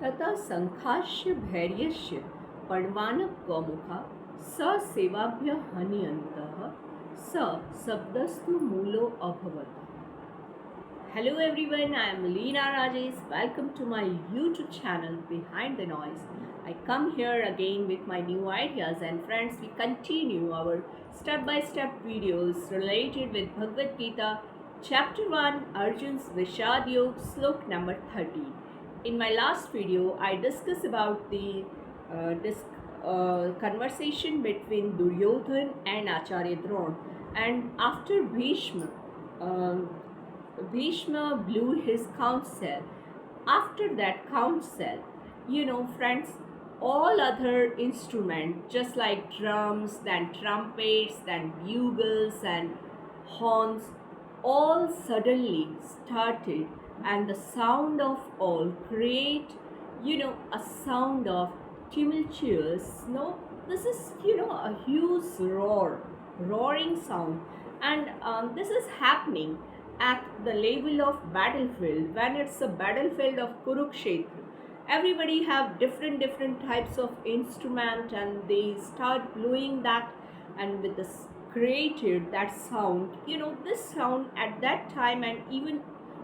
तथा संखाश्य भैर्यस्य पण्वानः गौमुखा स सेवाभ्य हनियन्तः स शब्दस्तु मूलो अभवत्. Hello everyone, I am Leena Rajesh. Welcome to my YouTube channel Behind the Noise. I come here again with my new ideas, and friends, we continue our step-by-step videos related with Bhagavad Gita, Chapter 1, Arjun's Vishad Yoga, Slok number 13. In my last video, I discussed about the conversation between Duryodhan and Acharya Drona, and after Bhishma blew his counsel. After that counsel, friends, all other instruments, just like drums, then trumpets, then bugles and horns, all suddenly started, and the sound of all create, a sound of tumultuous. No, this is, a huge roaring sound, and this is happening at the level of battlefield. When it's a battlefield of Kurukshetra, everybody have different types of instrument, and they start blowing that, and with this created that sound. This sound at that time, and even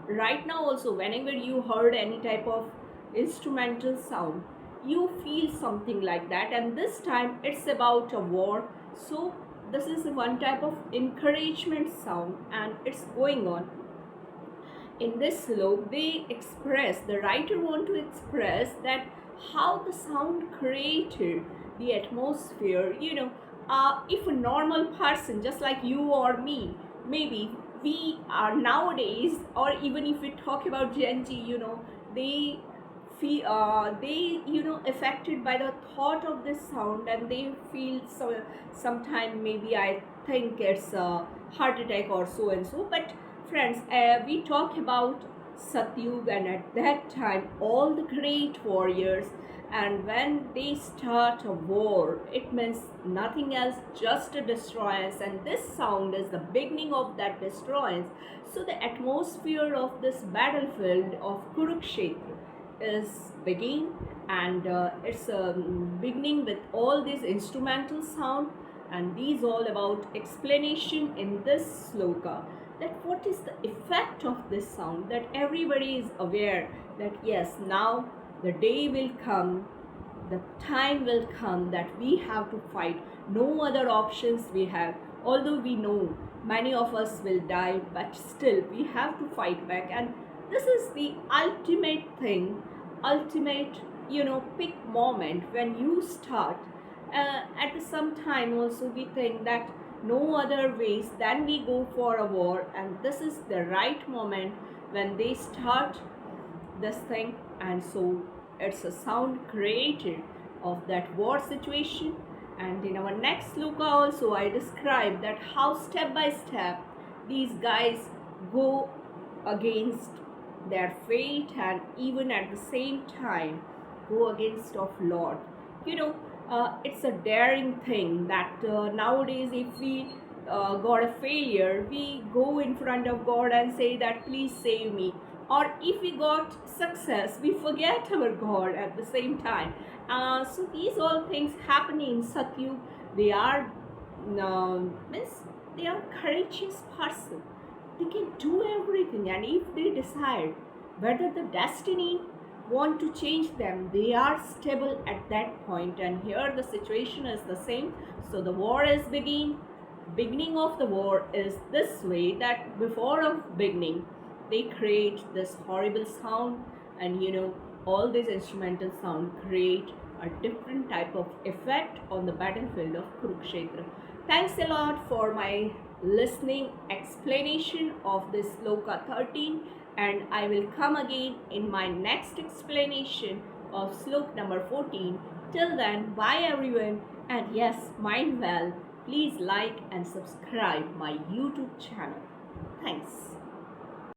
right now also, whenever you heard any type of instrumental sound, you feel something like that. And this time it's about a war, so this is one type of encouragement sound, and it's going on. In this slok, the writer want to express that how the sound created the atmosphere. If a normal person, just like you or me, maybe we are nowadays, or even if we talk about Gen Z, they affected by the thought of this sound, and they feel so. Sometime maybe I think it's a heart attack or so and so. But friends, we talk about Satyug, and at that time all the great warriors, and when they start a war, it means nothing else, just a destruance, and this sound is the beginning of that destruance. So the atmosphere of this battlefield of Kurukshetra is begin, and it's a beginning with all these instrumental sound, and these all about explanation in this sloka, that what is the effect of this sound, that everybody is aware that yes, now the day will come, the time will come that we have to fight. No other options we have, although we know many of us will die, but still we have to fight back. And this is the ultimate thing, ultimate, peak moment when you start. At some time also we think that no other ways than we go for a war, and this is the right moment when they start this thing. And so it's a sound created of that war situation. And in our next sloka also I describe that how step by step these guys go against their fate, and even at the same time go against of Lord. It's a daring thing that nowadays if we got a failure, we go in front of God and say that please save me. Or if we got success, we forget our God at the same time. So these all things happen in Satyug. They are means they are courageous person. They can do everything, and if they decide whether the destiny want to change them, they are stable at that point. And here the situation is the same. So the war is beginning of the war is this way, that before of beginning they create this horrible sound, and all these instrumental sound create a different type of effect on the battlefield of Kurukshetra. Thanks a lot for my listening explanation of this sloka 13, and I will come again in my next explanation of slok number 14. Till then, bye everyone, and yes, mind well, please like and subscribe my YouTube channel. Thanks.